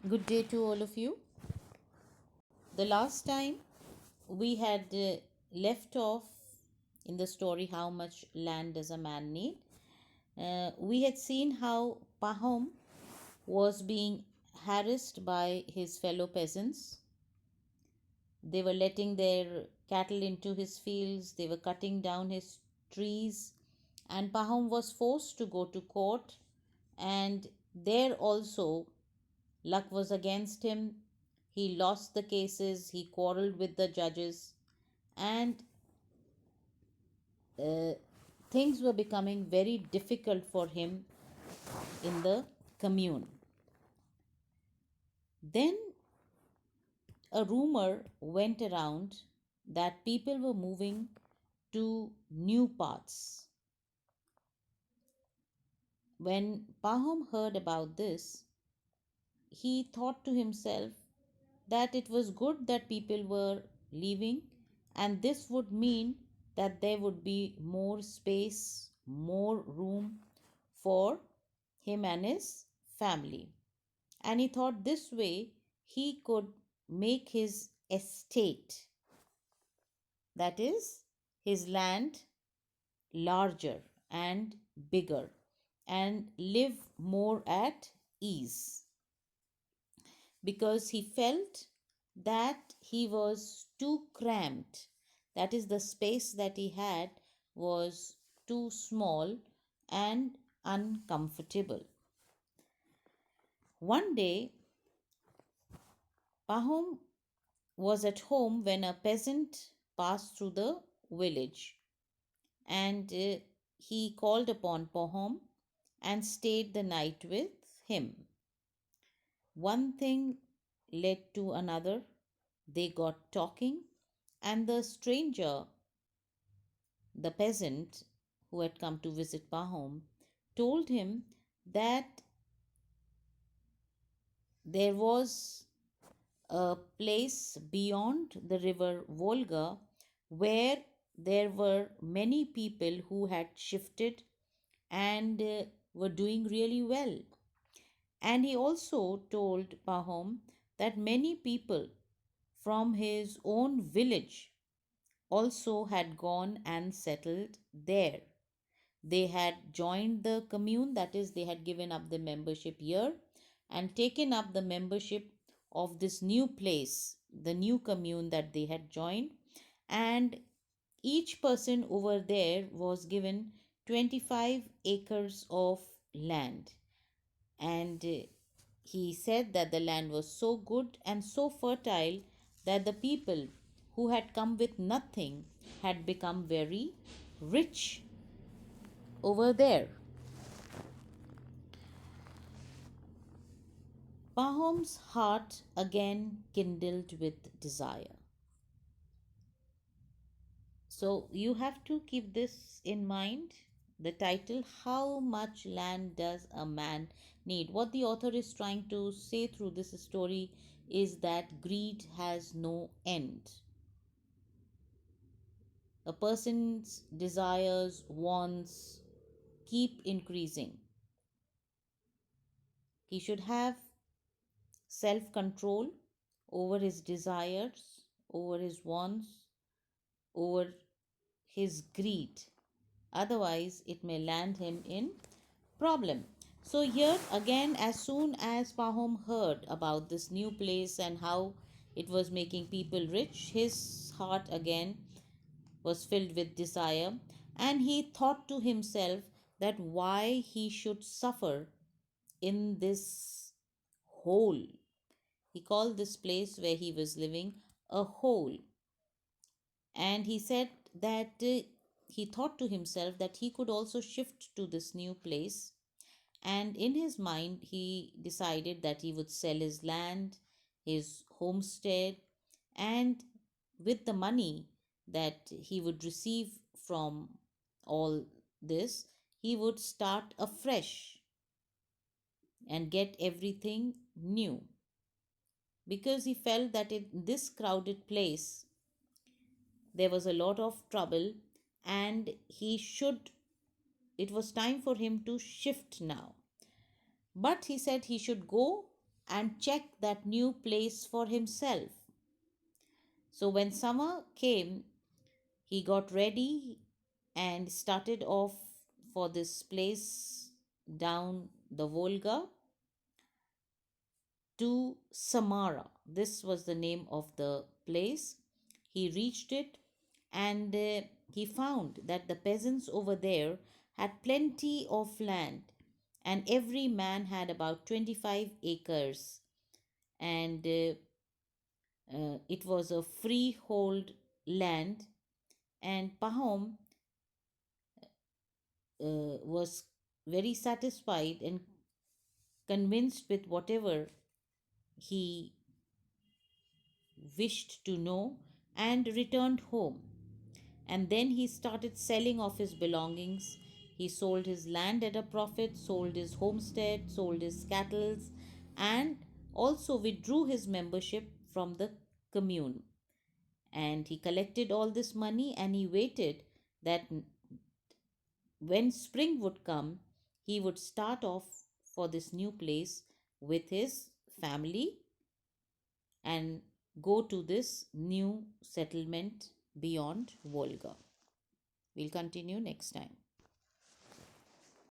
Good day to all of you. The last time we had left off in the story How Much Land Does a Man Need? We had seen how Pahom was being harassed by his fellow peasants. They were letting their cattle into his fields, they were cutting down his trees, and Pahom was forced to go to court. And there also, luck was against him. He lost the cases, he quarreled with the judges, and uh, things were becoming very difficult for him in the commune. Then a rumor went around that people were moving to new paths. When Pahom heard about this, he thought to himself that it was good that people were leaving, and this would mean that there would be more space, more room for him and his family. And he thought this way he could make his estate, that is, his land, larger and bigger, and live more at ease, because he felt that he was too cramped. That is, the space that he had was too small and uncomfortable. One day, Pahom was at home when a peasant passed through the village, and he called upon Pahom and stayed the night with him. One thing led to another. They got talking, and the stranger, the peasant who had come to visit Pahom, told him that there was a place beyond the river Volga where there were many people who had shifted and were doing really well. And he also told Pahom that many people from his own village also had gone and settled there. They had joined the commune, that is, they had given up the membership here and taken up the membership of this new place, the new commune that they had joined. And each person over there was given 25 acres of land. And he said that the land was so good and so fertile that the people who had come with nothing had become very rich over there. Pahom's heart again kindled with desire. So you have to keep this in mind. The title, How Much Land Does a Man Need? What the author is trying to say through this story is that greed has no end. A person's desires, wants keep increasing. He should have self control over his desires, over his wants, over his greed. Otherwise, it may land him in problem. So here again, as soon as Pahom heard about this new place and how it was making people rich, his heart again was filled with desire, and he thought to himself that why he should suffer in this hole. He called this place where he was living a hole. And he said that he thought to himself that he could also shift to this new place. And in his mind, he decided that he would sell his land, his homestead, and with the money that he would receive from all this, he would start afresh and get everything new, because he felt that in this crowded place there was a lot of trouble, and it was time for him to shift now. But he said he should go and check that new place for himself. So when summer came, he got ready and started off for this place down the Volga to Samara. This was the name of the place. He reached it, and he found that the peasants over there had plenty of land, and every man had about 25 acres. And it was a freehold land, and Pahom was very satisfied and convinced with whatever he wished to know, and returned home. And then he started selling off his belongings. He sold his land at a profit, sold his homestead, sold his cattle, and also withdrew his membership from the commune. And he collected all this money, and he waited that when spring would come, he would start off for this new place with his family and go to this new settlement beyond Volga. We'll continue next time.